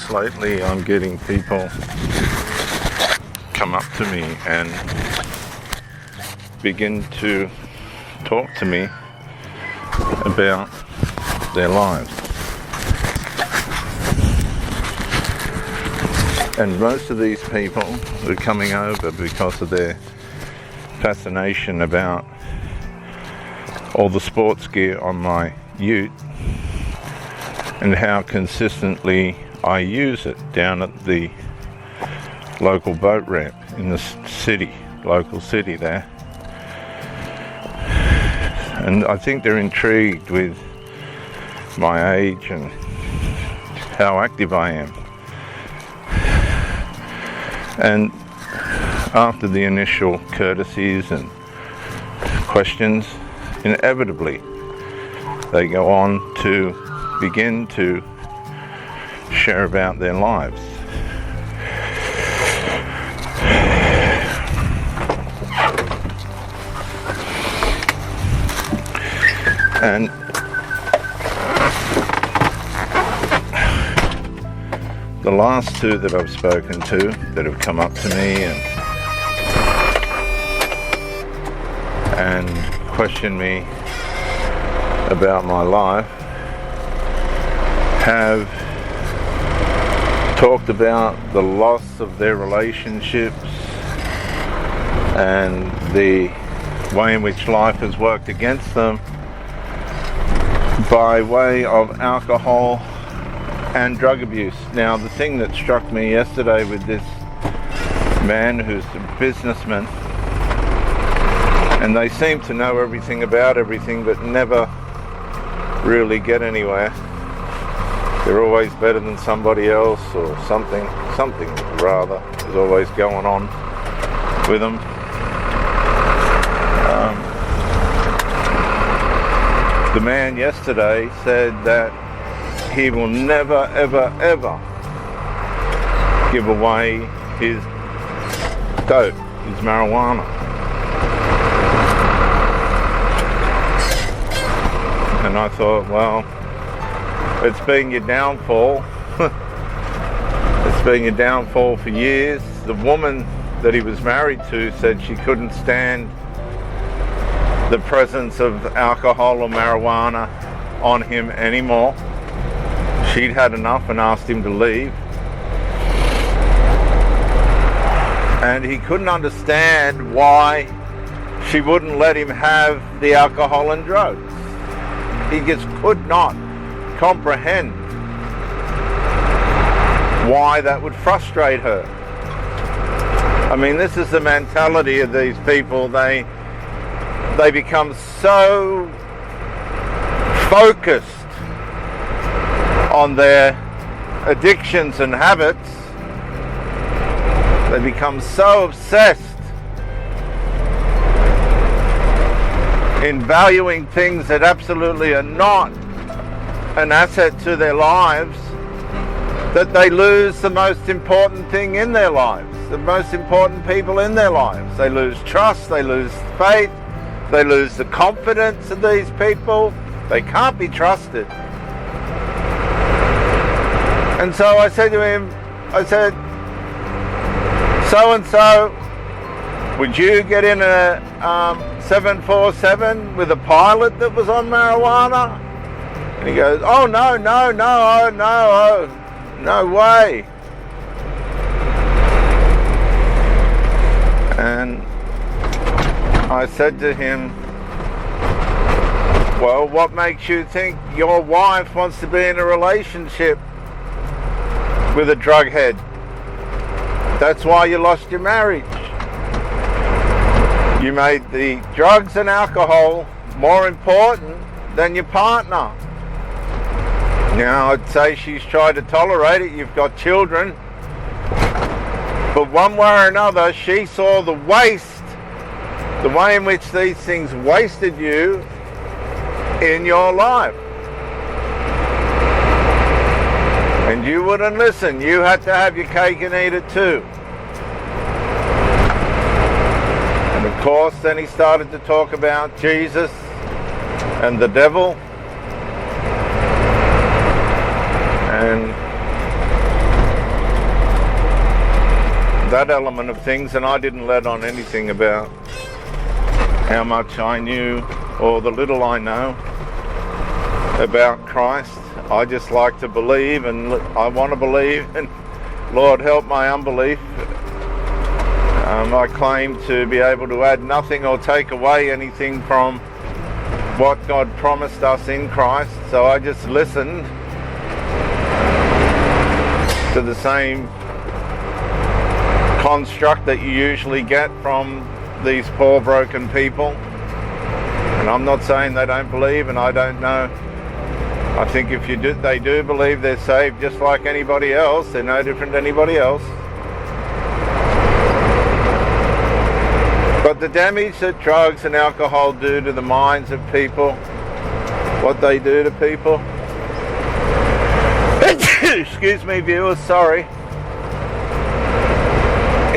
because lately I'm getting people come up to me and begin to talk to me about their lives. And most of these people are coming over because of their fascination about all the sports gear on my ute and how consistently I use it down at the local boat ramp in the local city there. And I think they're intrigued with my age and how active I am. And after the initial courtesies and questions, inevitably they go on to begin to share about their lives. And the last two that I've spoken to that have come up to me and questioned me about my life have talked about the loss of their relationships and the way in which life has worked against them by way of alcohol and drug abuse. Now, the thing that struck me yesterday with this man who's a businessman, and they seem to know everything about everything but never really get anywhere. They're always better than somebody else, or something rather is always going on with them. The man yesterday said that he will never, ever, ever give away his dope, his marijuana. And I thought, well, it's been your downfall. It's been your downfall for years. The woman that he was married to said she couldn't stand the presence of alcohol or marijuana on him anymore. She'd had enough and asked him to leave. And he couldn't understand why she wouldn't let him have the alcohol and drugs. He just could not comprehend why that would frustrate her. I mean, this is the mentality of these people. They become so focused on their addictions and habits. They become so obsessed in valuing things that absolutely are not an asset to their lives, that they lose the most important thing in their lives, the most important people in their lives. They lose trust, they lose faith, they lose the confidence of these people. They can't be trusted. And so I said to him, so-and-so, would you get in a 747 with a pilot that was on marijuana? And he goes, oh, no way. And I said to him, well, what makes you think your wife wants to be in a relationship with a drug head? That's why you lost your marriage. You made the drugs and alcohol more important than your partner. Now, I'd say she's tried to tolerate it. You've got children. But one way or another, she saw the waste, the way in which these things wasted you in your life. And you wouldn't listen. You had to have your cake and eat it too. And of course, then he started to talk about Jesus and the devil. And that element of things, and I didn't let on anything about how much I knew or the little I know about Christ. I just like to believe, and I want to believe, and Lord, help my unbelief. I claim to be able to add nothing or take away anything from what God promised us in Christ, so I just listened to the same construct that you usually get from these poor broken people. And I'm not saying they don't believe, and I don't know. I think if they do believe they're saved just like anybody else. They're no different than anybody else. But the damage that drugs and alcohol do to the minds of people, what they do to people, excuse me viewers, sorry,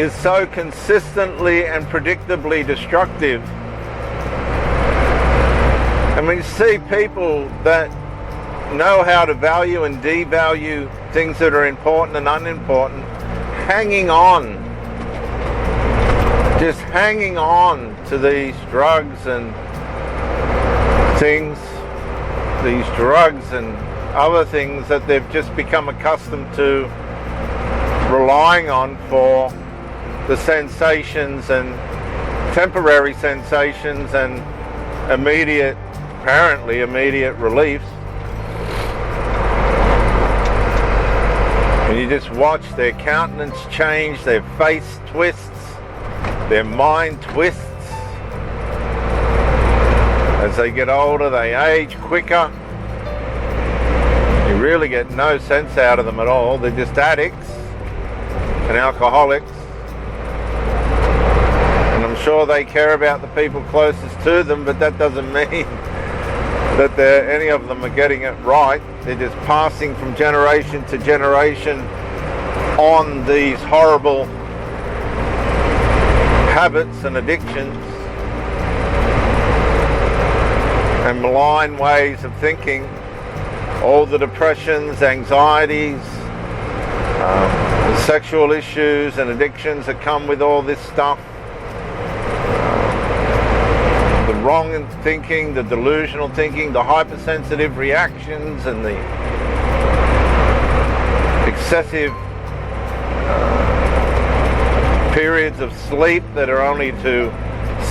is so consistently and predictably destructive. And when you see people that know how to value and devalue things that are important and unimportant, hanging on, just hanging on to these drugs and things, these drugs and other things that they've just become accustomed to relying on for the sensations and temporary sensations and apparently immediate reliefs. And you just watch their countenance change, their face twists, their mind twists. As they get older, they age quicker. You really get no sense out of them at all. They're just addicts and alcoholics. And I'm sure they care about the people closest to them, but that doesn't mean that any of them are getting it right. They're just passing from generation to generation on these horrible habits and addictions and malign ways of thinking. All the depressions, anxieties, the sexual issues and addictions that come with all this stuff, the wrong thinking, the delusional thinking, the hypersensitive reactions, and the excessive periods of sleep that are only to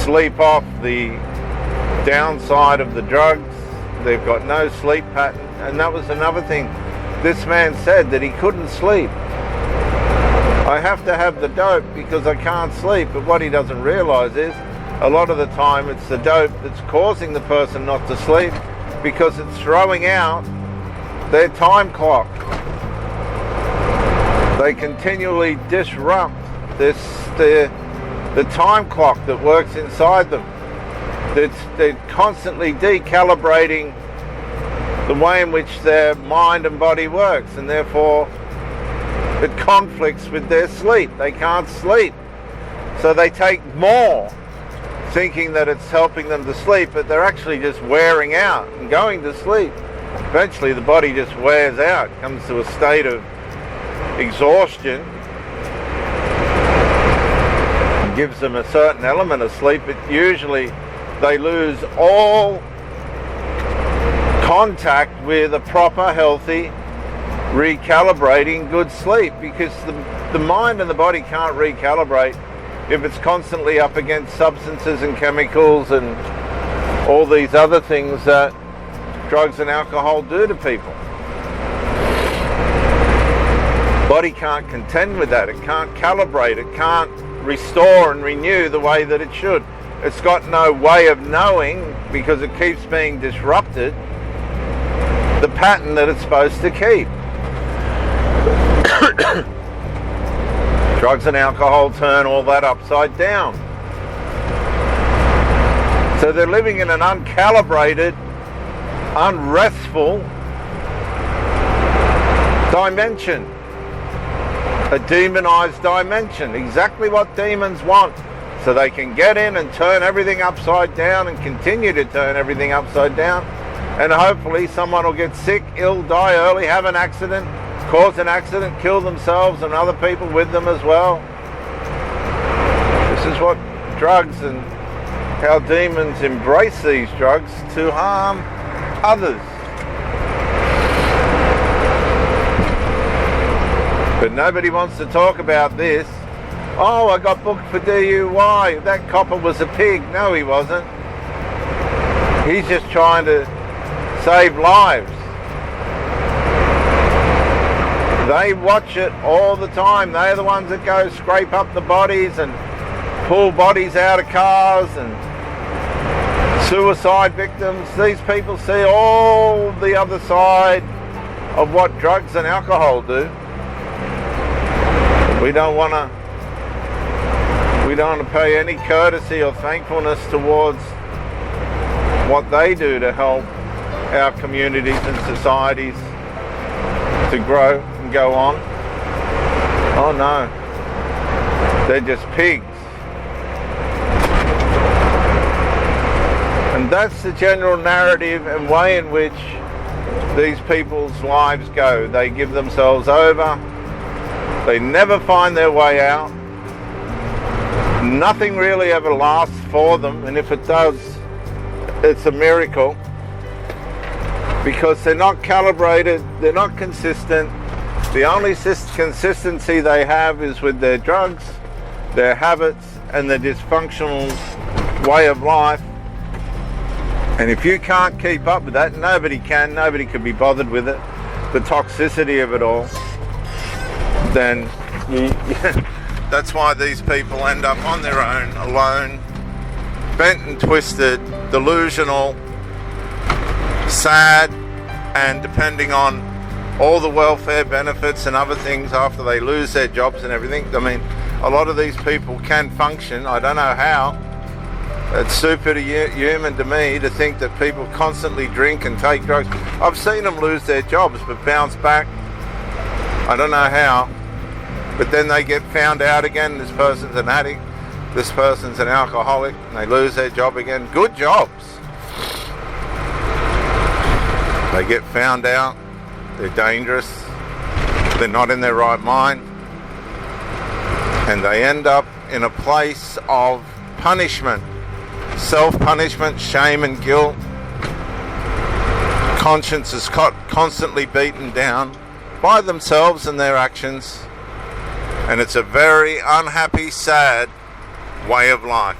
sleep off the downside of the drugs. They've got no sleep pattern. And that was another thing. This man said that he couldn't sleep. I have to have the dope because I can't sleep. But what he doesn't realize is a lot of the time it's the dope that's causing the person not to sleep, because it's throwing out their time clock. They continually disrupt the time clock that works inside them. They're constantly decalibrating the way in which their mind and body works, and therefore it conflicts with their sleep. They can't sleep, so they take more, thinking that it's helping them to sleep, but they're actually just wearing out and going to sleep. Eventually the body just wears out, comes to a state of exhaustion, and gives them a certain element of sleep, but usually they lose all contact with a proper, healthy, recalibrating, good sleep, because the mind and the body can't recalibrate if it's constantly up against substances and chemicals and all these other things that drugs and alcohol do to people. Body can't contend with that. It can't calibrate. It can't restore and renew the way that it should. It's got no way of knowing, because it keeps being disrupted, the pattern that it's supposed to keep. Drugs and alcohol turn all that upside down. So they're living in an uncalibrated, unrestful dimension. A demonized dimension. Exactly what demons want. So they can get in and turn everything upside down and continue to turn everything upside down. And hopefully someone will get sick, ill, die early, have an accident, cause an accident, kill themselves and other people with them as well. This is what drugs and how demons embrace these drugs to harm others. But nobody wants to talk about this. Oh, I got booked for DUI. That copper was a pig. No, he wasn't. He's just trying to save lives. They watch it all the time. They're the ones that go scrape up the bodies and pull bodies out of cars and suicide victims. These people see all the other side of what drugs and alcohol do. We don't want to pay any courtesy or thankfulness towards what they do to help our communities and societies to grow and go on. Oh no, they're just pigs. And that's the general narrative and way in which these people's lives go. They give themselves over. They never find their way out. Nothing really ever lasts for them, and if it does, it's a miracle, because they're not calibrated, they're not consistent. The only consistency they have is with their drugs, their habits, and their dysfunctional way of life. And if you can't keep up with that, nobody can be bothered with it, the toxicity of it all, then that's why these people end up on their own, alone, bent and twisted, delusional, sad, and depending on all the welfare benefits and other things after they lose their jobs and everything. I mean, a lot of these people can function. I don't know how. It's superhuman to me to think that people constantly drink and take drugs. I've seen them lose their jobs but bounce back. I don't know how. But then they get found out again, this person's an addict, this person's an alcoholic, and they lose their job again. Good jobs. They get found out, they're dangerous, they're not in their right mind, and they end up in a place of punishment, self-punishment, shame and guilt. Conscience is constantly beaten down by themselves and their actions. And it's a very unhappy, sad way of life.